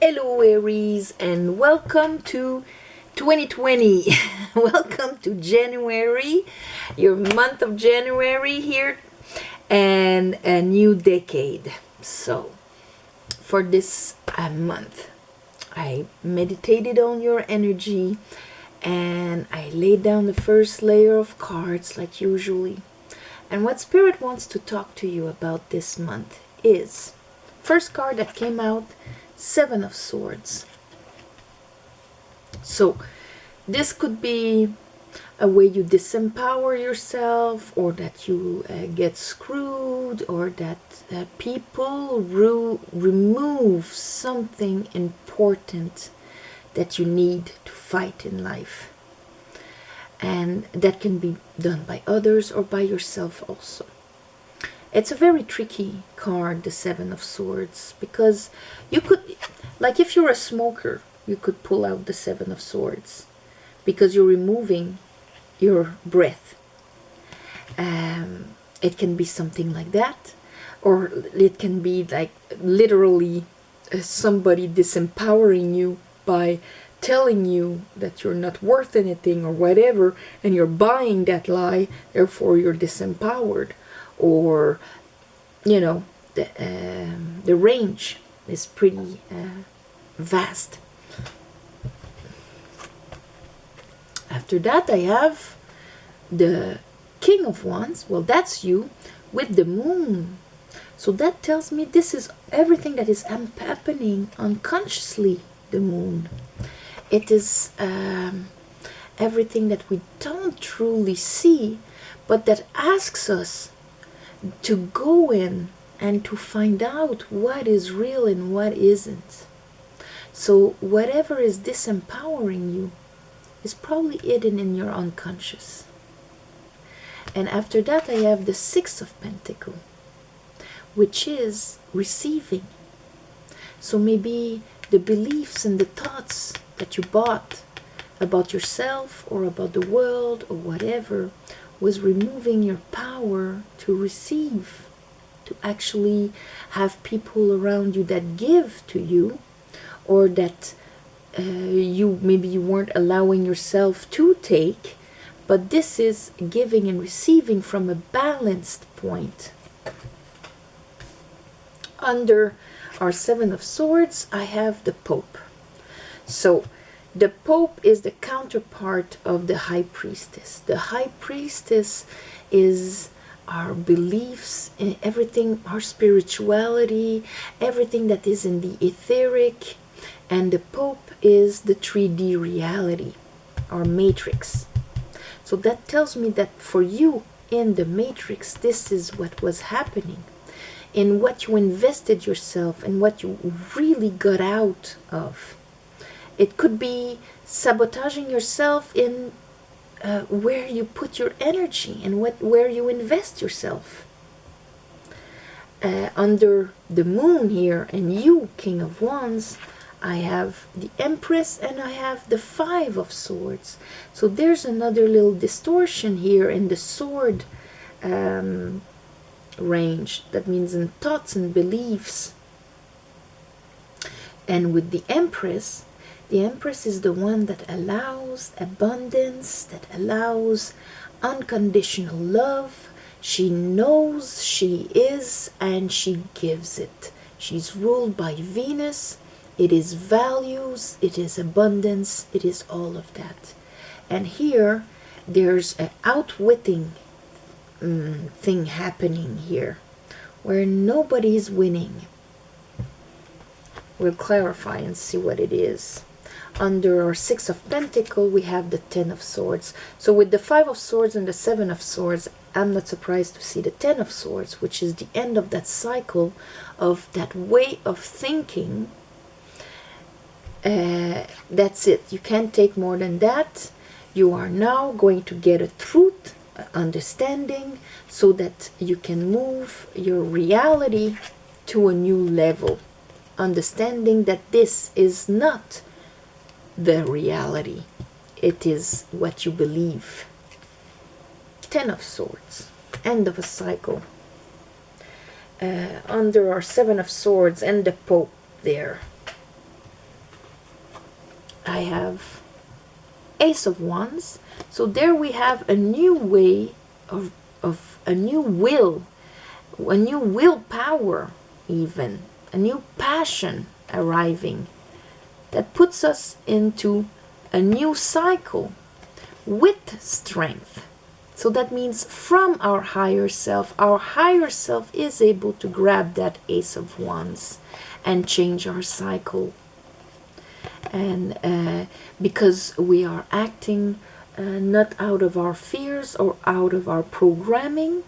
Hello Aries and welcome to 2020. Welcome to January, your month of January here, and a new decade. So for this month, I meditated on your energy and I laid down the first layer of cards like usually. And what Spirit wants to talk to you about this month is first card that came out, Seven of Swords. So this could be a way you disempower yourself, or that you get screwed, or that people remove something important that you need to fight in life. And that can be done by others or by yourself also. It's a very tricky card, the Seven of Swords, because you could, like if you're a smoker, you could pull out the Seven of Swords because you're removing your breath. It can be something like that, or it can be like literally somebody disempowering you by telling you that you're not worth anything or whatever, and you're buying that lie, therefore you're disempowered. Or the range is pretty vast. After that I have the King of Wands. Well, that's you with the Moon. So that tells me this is everything that is happening unconsciously, the Moon. It is everything that we don't truly see, but that asks us to go in and to find out what is real and what isn't. So whatever is disempowering you is probably hidden in your unconscious. And after that I have the Six of Pentacles, which is receiving. So maybe the beliefs and the thoughts that you bought about yourself or about the world or whatever was removing your power to receive, to actually have people around you that give to you, or that maybe you weren't allowing yourself to take. But this is giving and receiving from a balanced point. Under our Seven of Swords, I have the Pope. So the Pope is the counterpart of the High Priestess. The High Priestess is our beliefs in everything, our spirituality, everything that is in the etheric. And the Pope is the 3D reality, our matrix. So that tells me that for you in the matrix, this is what was happening. In what you invested yourself and what you really got out of. It could be sabotaging yourself in where you put your energy and where you invest yourself. Under the Moon here, and you, King of Wands, I have the Empress and I have the Five of Swords. So there's another little distortion here in the sword range. That means in thoughts and beliefs. And with the Empress is the one that allows abundance, that allows unconditional love. She knows she is and she gives it. She's ruled by Venus. It is values, it is abundance, it is all of that. And here there's an outwitting thing happening here where nobody's winning. We'll clarify and see what it is. Under our Six of Pentacles, we have the Ten of Swords. So with the Five of Swords and the Seven of Swords, I'm not surprised to see the Ten of Swords, which is the end of that cycle of that way of thinking. That's it. You can't take more than that. You are now going to get a truth, understanding, so that you can move your reality to a new level. Understanding that this is not the reality. It is what you believe. Ten of Swords. End of a cycle. Under our Seven of Swords and the Pope there. I have Ace of Wands. So there we have a new way of a new will, a new willpower, even a new passion arriving that puts us into a new cycle with strength. So that means from our higher self is able to grab that Ace of Wands and change our cycle. And because we are acting not out of our fears or out of our programming,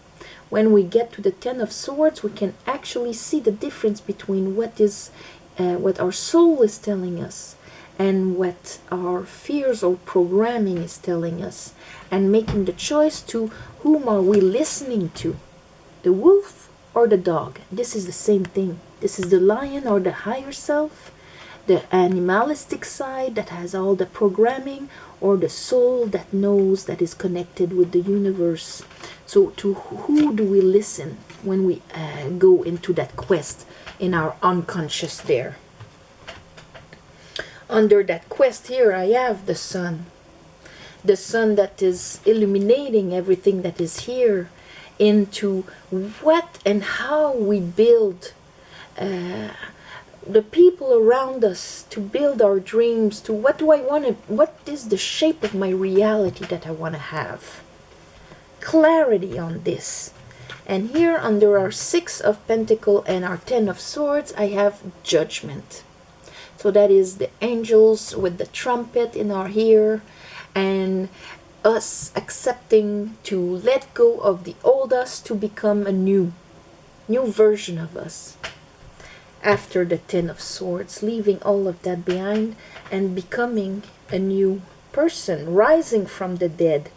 when we get to the Ten of Swords, we can actually see the difference between what our soul is telling us and what our fears or programming is telling us, and making the choice to whom are we listening to, the wolf or the dog. This is the same thing. This is the lion or the higher self, the animalistic side that has all the programming, or the soul that knows, that is connected with the universe. So to who do we listen when we go into that quest in our unconscious there? Under that quest here, I have the sun. The sun that is illuminating everything that is here into what and how we build the people around us, to build our dreams, to what do I want to, what is the shape of my reality that I want to have. Clarity on this. And here under our Six of Pentacles and our Ten of Swords, I have Judgment. So that is the angels with the trumpet in our ear, and us accepting to let go of the old us to become a new version of us. After the Ten of Swords, leaving all of that behind and becoming a new person, rising from the dead.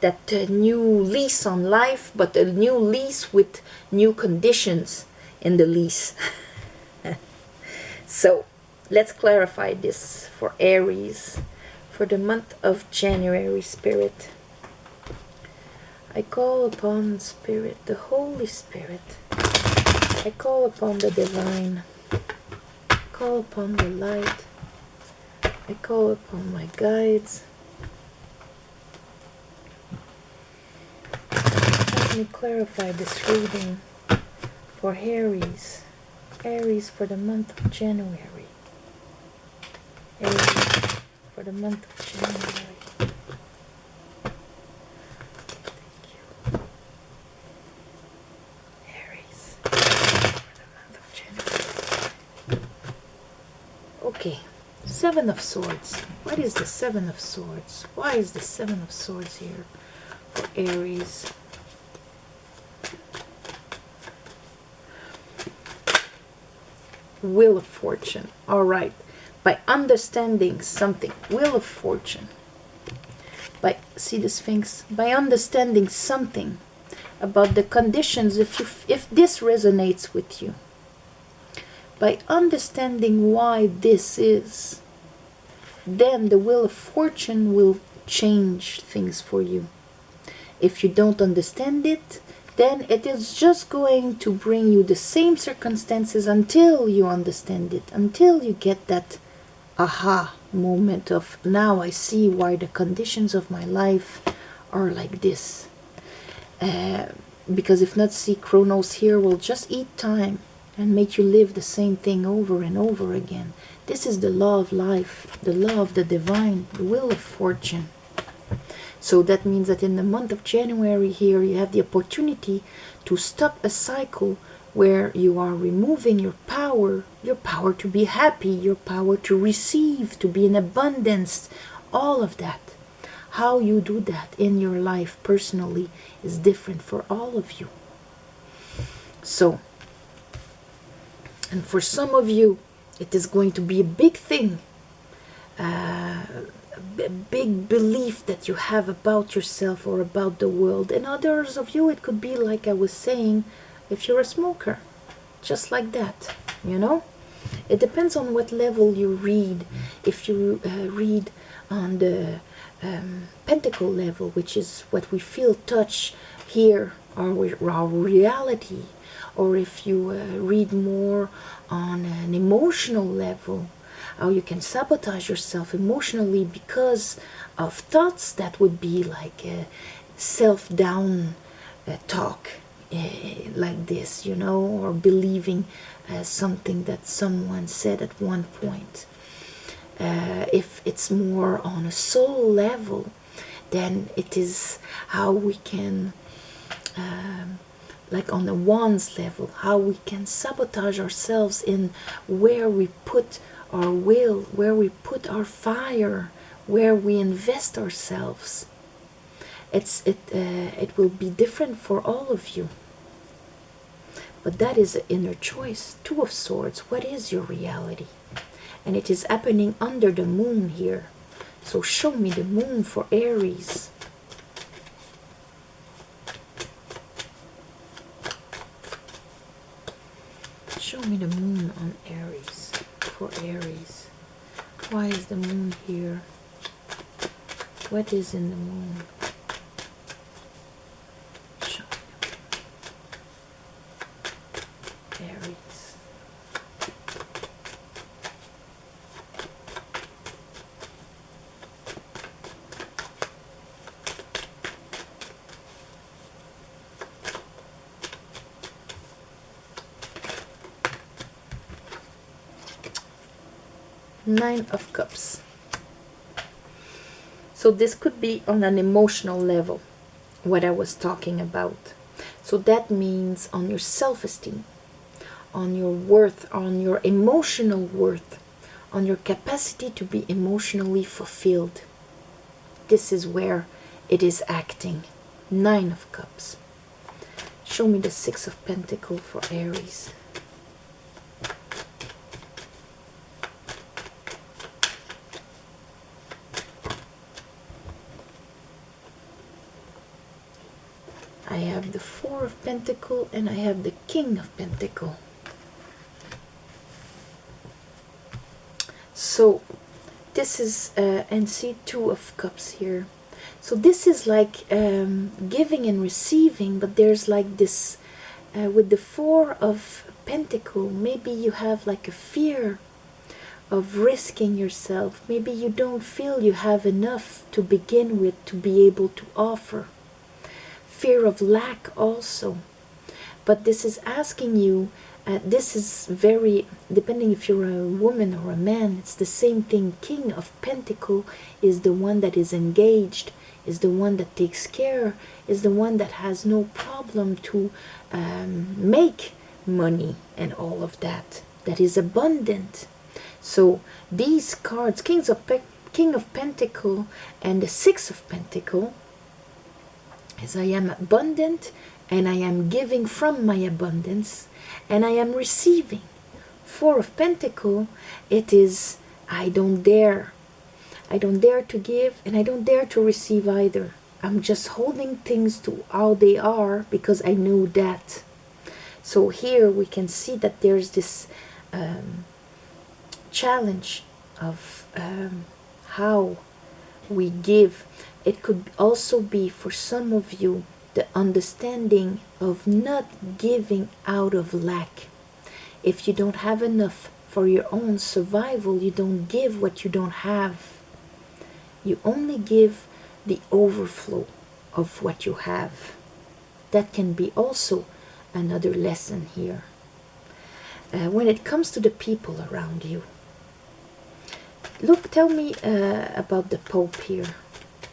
That new lease on life, but a new lease with new conditions in the lease. So let's clarify this for Aries for the month of January, Spirit. I call upon Spirit, the Holy Spirit. I call upon the divine. I call upon the light. I call upon my guides. Let me clarify this reading for Aries. Aries for the month of January. Aries for the month of January. Thank you. Aries for the month of January. Okay, Seven of Swords. What is the Seven of Swords? Why is the Seven of Swords here for Aries? Wheel of Fortune. All right. By understanding something, Wheel of Fortune. See the Sphinx. By understanding something about the conditions, if this resonates with you, by understanding why this is, then the Wheel of Fortune will change things for you. If you don't understand it, then it is just going to bring you the same circumstances until you understand it, until you get that aha moment of, now I see why the conditions of my life are like this. Because if not, see, Chronos here will just eat time and make you live the same thing over and over again. This is the law of life, the law of the divine, the Wheel of Fortune. So that means that in the month of January here, you have the opportunity to stop a cycle where you are removing your power to be happy, your power to receive, to be in abundance, all of that. How you do that in your life personally is different for all of you. So, and for some of you, it is going to be a big thing. A big belief that you have about yourself or about the world. And others of you, it could be like I was saying, if you're a smoker, just like that, you know. It depends on what level you read. If you read on the pentacle level, which is what we feel, touch, hear, our reality, or if you read more on an emotional level, how you can sabotage yourself emotionally because of thoughts that would be like self-down talk, like this, you know, or believing something that someone said at one point. If it's more on a soul level, then it is how we can, like on the wands level, how we can sabotage ourselves in where we put our will, where we put our fire, where we invest ourselves. It will be different for all of you. But that is an inner choice. Two of Swords, what is your reality? And it is happening under the moon here. So show me the moon for Aries. Show me the moon on Aries, for Aries. Why is the moon here? What is in the moon? Show me. Aries. Nine of Cups. So this could be on an emotional level, what I was talking about. So that means on your self-esteem, on your worth, on your emotional worth, on your capacity to be emotionally fulfilled. This is where it is acting. Nine of Cups. Show me the Six of Pentacles for Aries. I have the Four of Pentacles and I have the King of Pentacles. So this is, and see Two of Cups here. So this is like giving and receiving, but there's like this, with the Four of Pentacles, maybe you have like a fear of risking yourself. Maybe you don't feel you have enough to begin with to be able to offer. Fear of lack also. But this is asking you, this is very, depending if you're a woman or a man, it's the same thing. King of Pentacles is the one that is engaged, is the one that takes care, is the one that has no problem to make money and all of that, that is abundant. So these cards, King of Pentacles and the Six of Pentacles, as I am abundant and I am giving from my abundance and I am receiving. Four of Pentacles, it is I don't dare to give and I don't dare to receive either. I'm just holding things to how they are because I know that. So here we can see that there's this challenge of how we give. It could also be for some of you the understanding of not giving out of lack. If you don't have enough for your own survival, you don't give what you don't have. You only give the overflow of what you have. That can be also another lesson here. When it comes to the people around you, look, tell me about the Pope here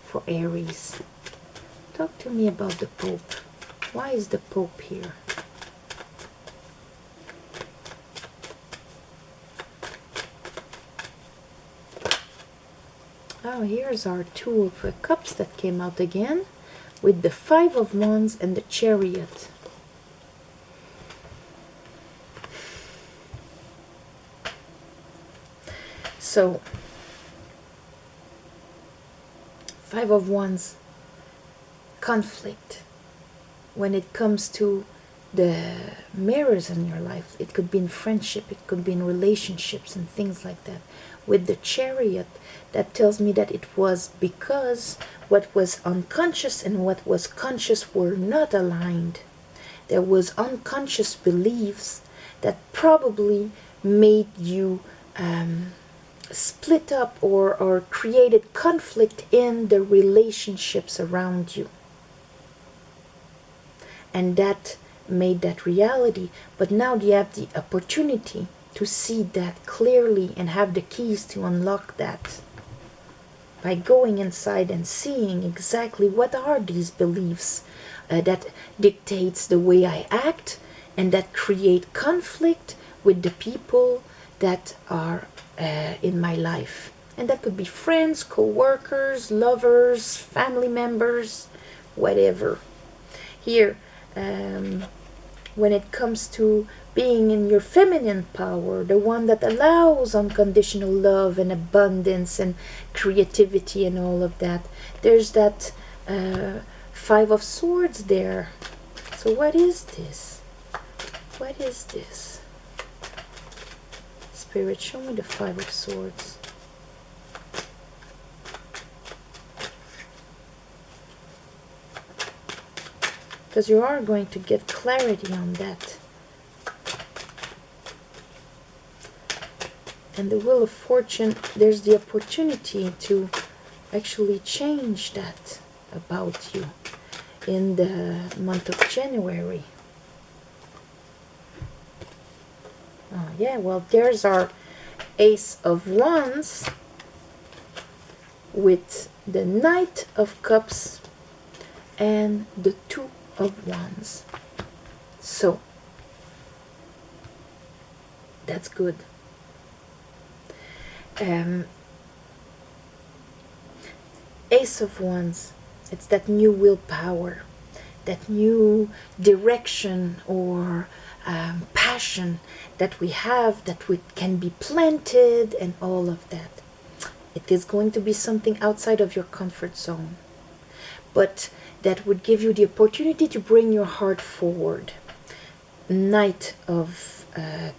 for Aries. Talk to me about the Pope. Why is the Pope here? Oh, here's our Two of Cups that came out again, with the Five of Wands and the Chariot. So, Five of Wands, conflict. When it comes to the mirrors in your life, it could be in friendship, it could be in relationships and things like that. With the Chariot, that tells me that it was because what was unconscious and what was conscious were not aligned. There was unconscious beliefs that probably made you split up or created conflict in the relationships around you. And that made that reality. But now you have the opportunity to see that clearly and have the keys to unlock that by going inside and seeing exactly what are these beliefs that dictates the way I act and that create conflict with the people that are in my life. And that could be friends, co-workers, lovers, family members, whatever. Here, when it comes to being in your feminine power, the one that allows unconditional love and abundance and creativity and all of that, there's that Five of Swords there. So what is this? What is this? Spirit, show me the Five of Swords. Because you are going to get clarity on that. And the Wheel of Fortune, there's the opportunity to actually change that about you in the month of January. Oh yeah, well, there's our Ace of Wands with the Knight of Cups and the Two of Wands. So that's good. Ace of Wands, it's that new willpower, that new direction or passion that we have, that we can be planted and all of that. It is going to be something outside of your comfort zone, but that would give you the opportunity to bring your heart forward. Knight of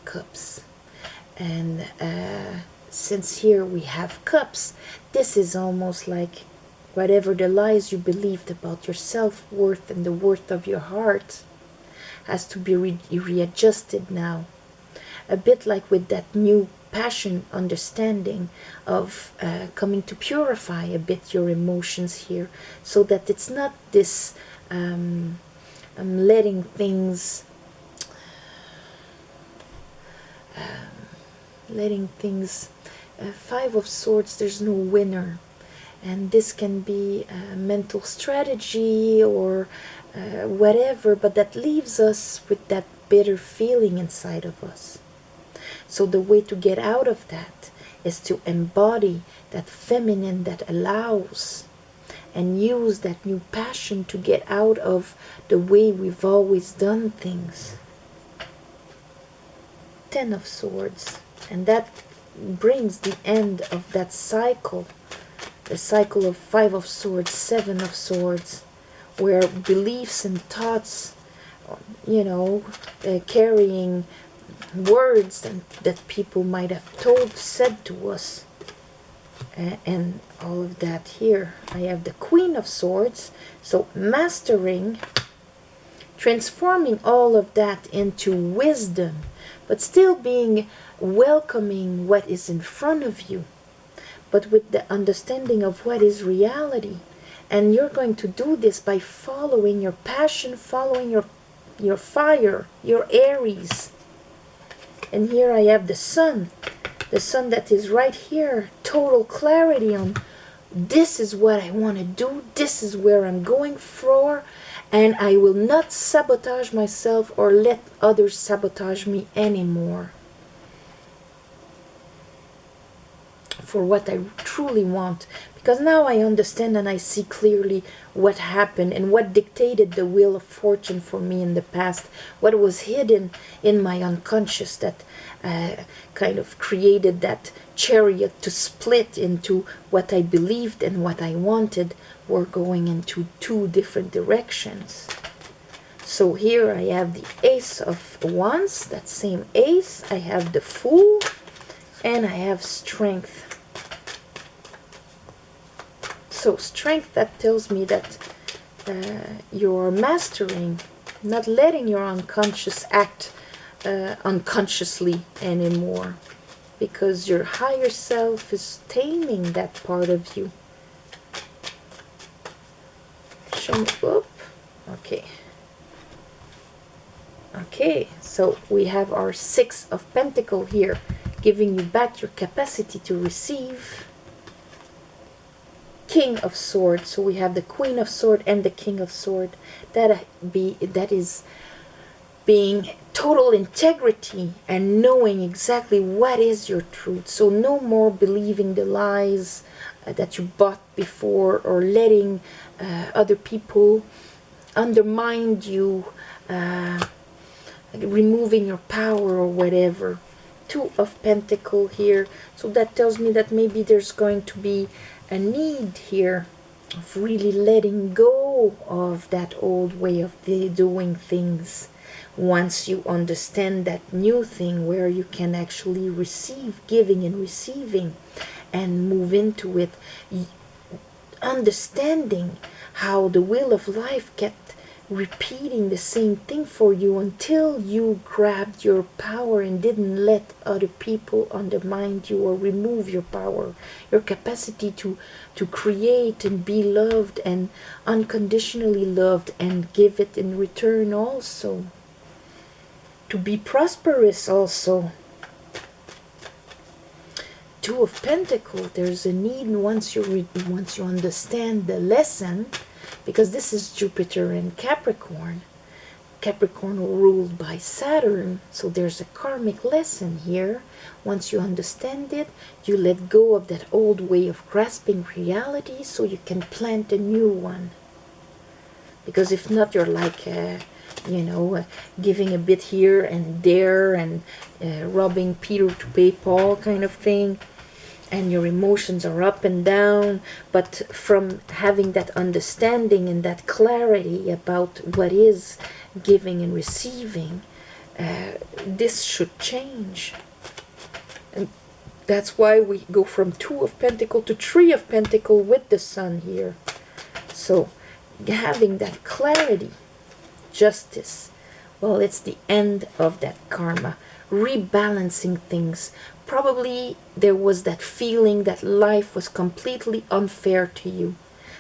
Cups. And since here we have cups, this is almost like whatever the lies you believed about your self-worth and the worth of your heart has to be readjusted now. A bit like with that new passion understanding of coming to purify a bit your emotions here, so that it's not this letting things Five of Swords, there's no winner, and this can be a mental strategy or whatever, but that leaves us with that bitter feeling inside of us. So the way to get out of that is to embody that feminine that allows, and use that new passion to get out of the way we've always done things. Ten of Swords, and that brings the end of that cycle, the cycle of Five of Swords, Seven of Swords, where beliefs and thoughts, carrying words that people might have said to us, and all of that. Here I have the Queen of Swords, so mastering, transforming all of that into wisdom, but still being welcoming what is in front of you, but with the understanding of what is reality. And you're going to do this by following your passion, following your fire, your Aries. And here I have the sun that is right here, total clarity on this is what I want to do, this is where I'm going for, and I will not sabotage myself or let others sabotage me anymore for what I truly want. Because now I understand and I see clearly what happened and what dictated the Wheel of Fortune for me in the past, what was hidden in my unconscious that kind of created that chariot to split into what I believed and what I wanted were going into two different directions. So here I have the Ace of Wands, that same ace. I have the Fool, and I have Strength. So strength, that tells me that you're mastering, not letting your unconscious act unconsciously anymore. because your higher self is taming that part of you. Show me. Whoop. Okay. Okay, so we have our Six of Pentacles here, giving you back your capacity to receive. King of Swords. So we have the Queen of Swords and the King of Swords. That is being total integrity and knowing exactly what is your truth. So no more believing the lies that you bought before, or letting other people undermine you, removing your power or whatever. Two of Pentacles here. So that tells me that maybe there's going to be a need here of really letting go of that old way of doing things. Once you understand that new thing where you can actually receive, giving and receiving, and move into it, understanding how the wheel of life kept repeating the same thing for you until you grabbed your power and didn't let other people undermine you or remove your power, your capacity to create and be loved and unconditionally loved, and give it in return also, to be prosperous also. Two of Pentacles, there's a need once you understand the lesson, because this is Jupiter and Capricorn. Capricorn ruled by Saturn, so there's a karmic lesson here. Once you understand it, you let go of that old way of grasping reality so you can plant a new one. Because if not, you're like giving a bit here and there, and robbing Peter to pay Paul kind of thing, and your emotions are up and down. But from having that understanding and that clarity about what is giving and receiving, this should change. And that's why we go from Two of Pentacles to Three of Pentacles with the Sun here. So having that clarity, justice, well, it's the end of that karma, rebalancing things. Probably there was that feeling that life was completely unfair to you.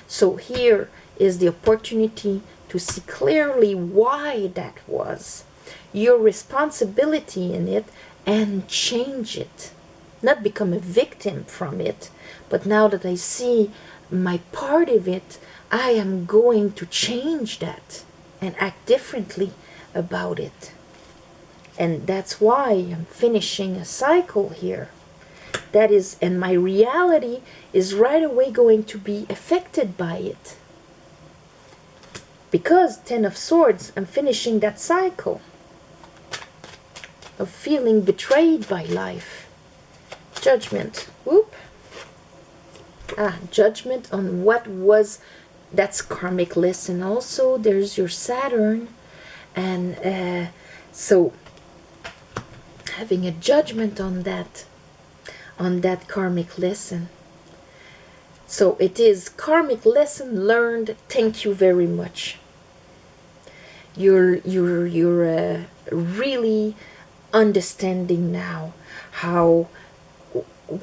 So here is the opportunity to see clearly why that was, your responsibility in it, and change it. Not become a victim from it, but now that I see my part of it, I am going to change that and act differently about it. And that's why I'm finishing a cycle here. That is, and my reality is right away going to be affected by it. Because Ten of Swords, I'm finishing that cycle of feeling betrayed by life. Judgment. Whoop. Judgment on what was. That's karmic lesson also. There's your Saturn. And so having a judgment on that karmic lesson. So it is karmic lesson learned. Thank you very much. You're really understanding now how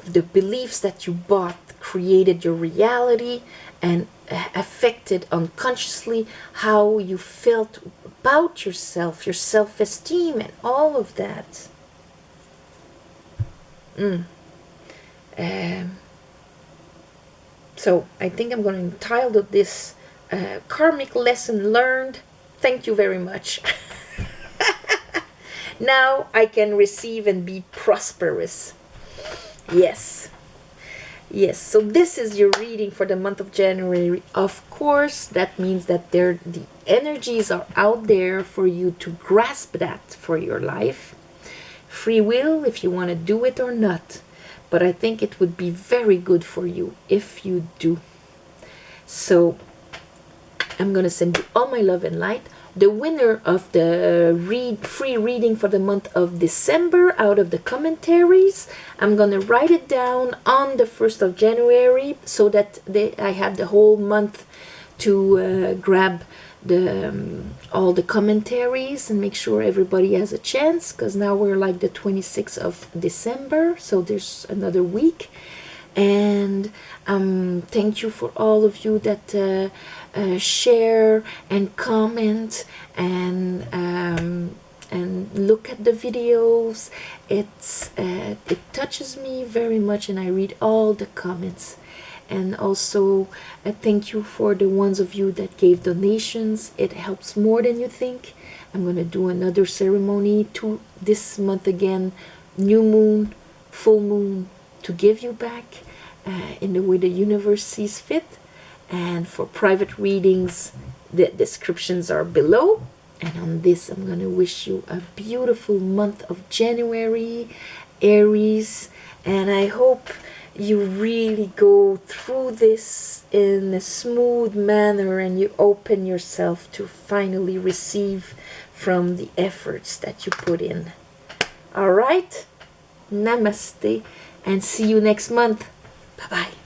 the beliefs that you bought created your reality and affected unconsciously how you felt about yourself, your self-esteem, and all of that. So I think I'm going to entitle this Karmic Lesson Learned. Thank you very much. Now I can receive and be prosperous. Yes. Yes, so this is your reading for the month of January. Of course, that means that the energies are out there for you to grasp that for your life. Free will, if you want to do it or not. But I think it would be very good for you if you do. So I'm going to send you all my love and light. The winner of the free reading for the month of December out of the commentaries, I'm going to write it down on the 1st of January so that I have the whole month to grab all the commentaries and make sure everybody has a chance, because now we're like the 26th of December, so there's another week. And thank you for all of you that share and comment and look at the videos. It touches me very much, and I read all the comments. And also thank you for the ones of you that gave donations. It helps more than you think. I'm going to do another ceremony this month again, new moon, full moon, to give you back in the way the universe sees fit. And for private readings, the descriptions are below. And on this, I'm going to wish you a beautiful month of January, Aries. And I hope you really go through this in a smooth manner, and you open yourself to finally receive from the efforts that you put in. All right? Namaste, and see you next month. Bye-bye.